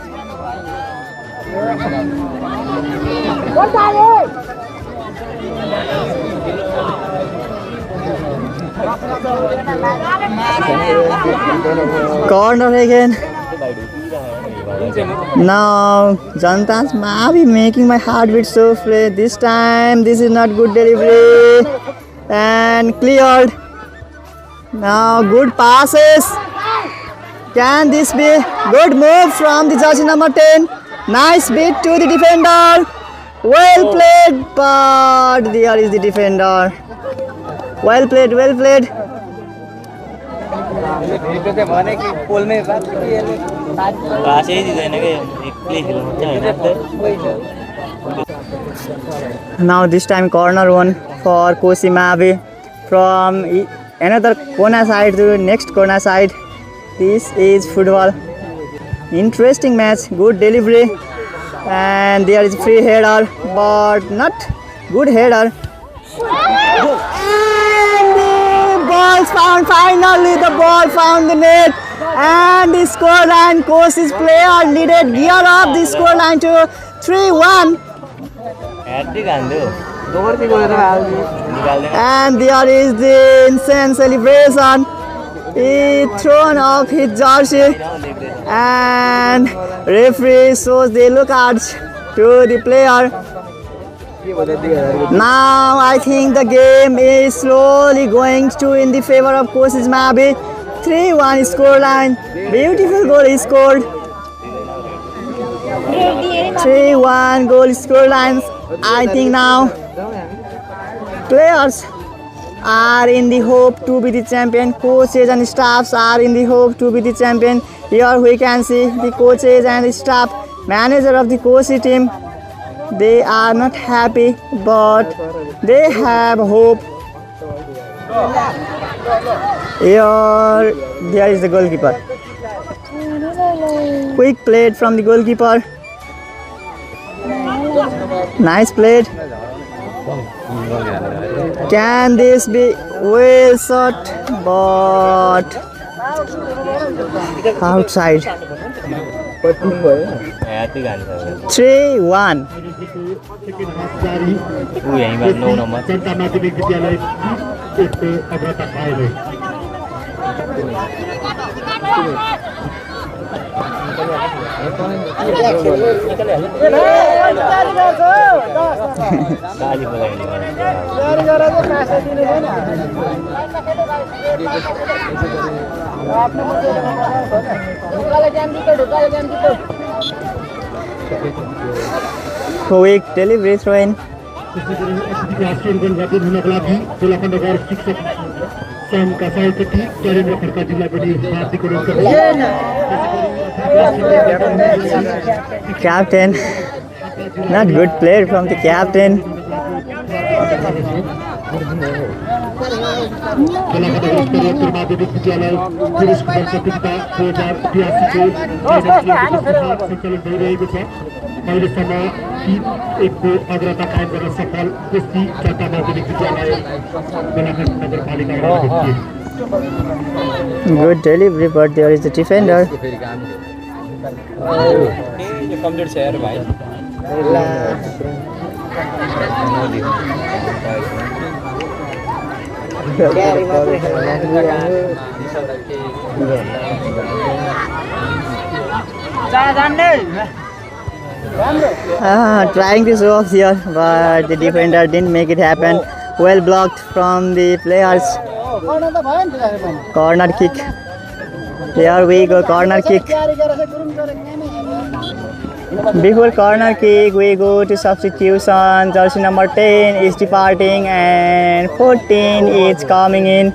Corner again. Now Janta's Mabi making my heart beat so fast. This time this is not good delivery, and cleared. Now good passes. Can this be good move from the jersey number 10? Nice beat to the defender. Well played, but there is the defender. Well played, well played. Now this time corner one for Koshi Mabi from another corner side to next corner side. This is football. Interesting match, good delivery, and there is free header, but not good header. And the ball found, finally the ball found the net, and the scoreline. Koshish player needed gear up the scoreline to 3-1. And there is the insane celebration. He thrown off his jersey, and referee shows the yellow cards to the player. Now I think the game is slowly going to in the favor of Koshish Mabi. 3-1 scoreline. Beautiful goal he scored. 3-1 goal scorelines. I think now players are in the hope to be the champion. Coaches and staffs are in the hope to be the champion. Here we can see the coaches and the staff, manager of the Koshi team. They are not happy, but they have hope. Here, there is the goalkeeper. Quick played from the goalkeeper. Nice played. Can this be well shot, but outside. 3-1. गाली Quick delivery throw in. Captain, not good player from the captain. Good delivery, but there is a defender. कमजोर छ यार भाइ Trying to show off here, but the defender didn't make it happen. Well blocked from the players. Corner kick. Here we go, corner kick. Before corner kick, we go to substitution. Jersey number 10 is departing and 14 is coming in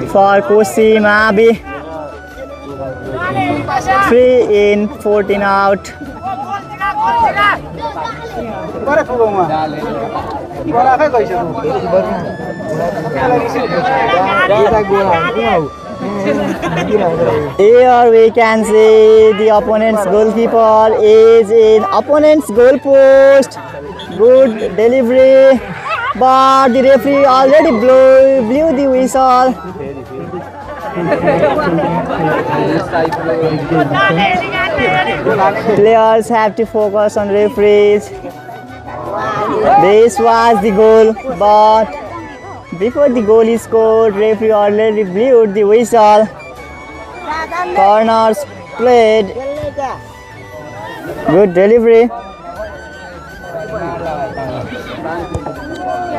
for Kosi Mabi. 3 in, 14 out. Here we can see the opponent's goalkeeper is in opponent's goal post. Good delivery, but the referee already blew the whistle. Players have to focus on referees. This was the goal, but before the goal is scored, referee already blew the whistle. Corners played. Good delivery.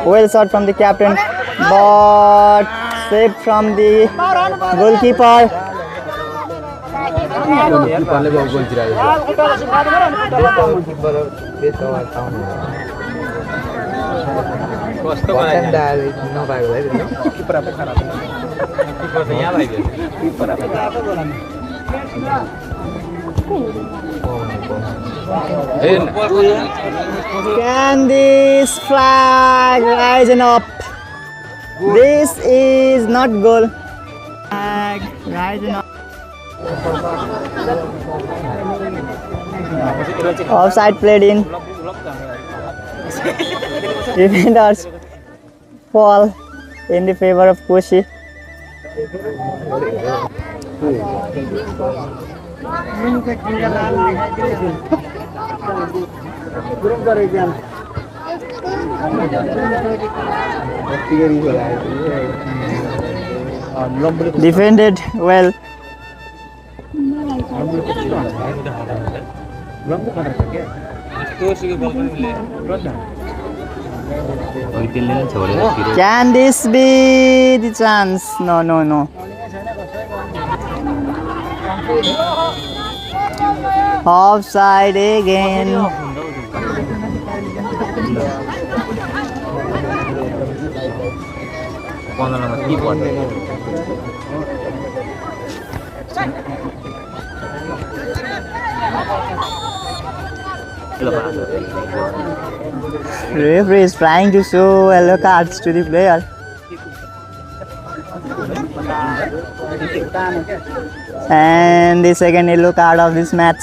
Well shot from the captain, but saved from the goalkeeper. Can this flag rising up? This is not goal. Flag rising up. Offside played in. Defenders fall in the favor of Koshi. Defended well. Can this be the chance? No, no, no. Offside again. Referee is trying to show yellow cards to the player. And the second yellow card of this match.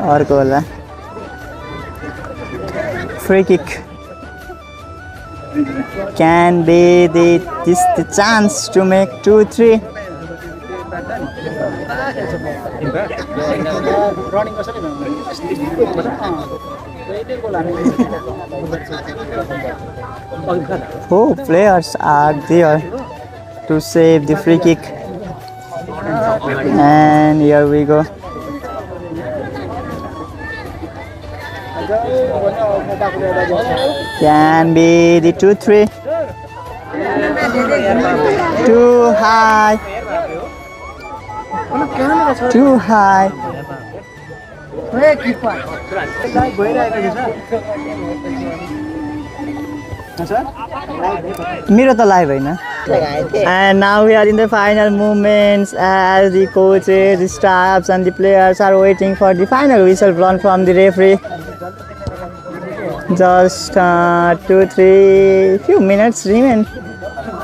और गोल है. Free kick. Can be the chance to make 2-3. Four players are there to save the free kick. And here we go. Can be the 2-3. Too high. Too high. मेरो त live होइन. And now we are in the final moments as the coaches, the staffs and the players are waiting for the final whistle blown from the referee. Just 2-3 few minutes remain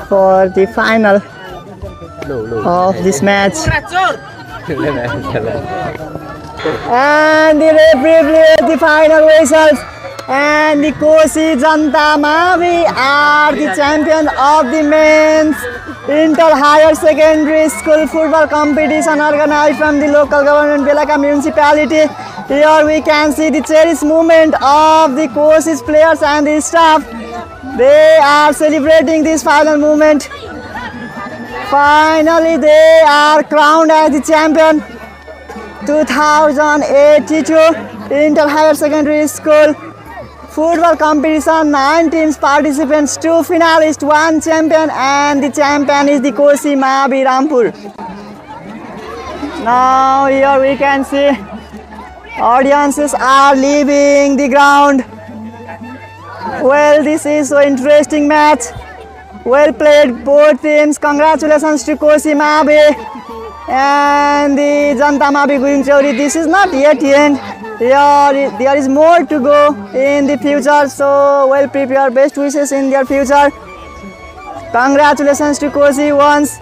for the final of this match. And the referee blew the final whistles. And the Kosi Janta Mavi are the champion of the men's Inter Higher Secondary School football competition organized from the local government Belaka municipality. Here we can see the cherished movement of the Kosi's players and the staff. They are celebrating this final moment. Finally, they are crowned as the champion 2082 Inter Higher Secondary School football competition. 9 teams participants, 2 finalists, 1 champion, and the champion is the Kosi Mavi Rampur. Now here we can see audiences are leaving the ground. Well, this is so interesting match. Well played both teams. Congratulations to Kosi Mavi and the Janta Mavi Guingchauri. This is not yet end. There is more to go in the future, so well prepare. Best wishes in their future. Congratulations to Kosi once.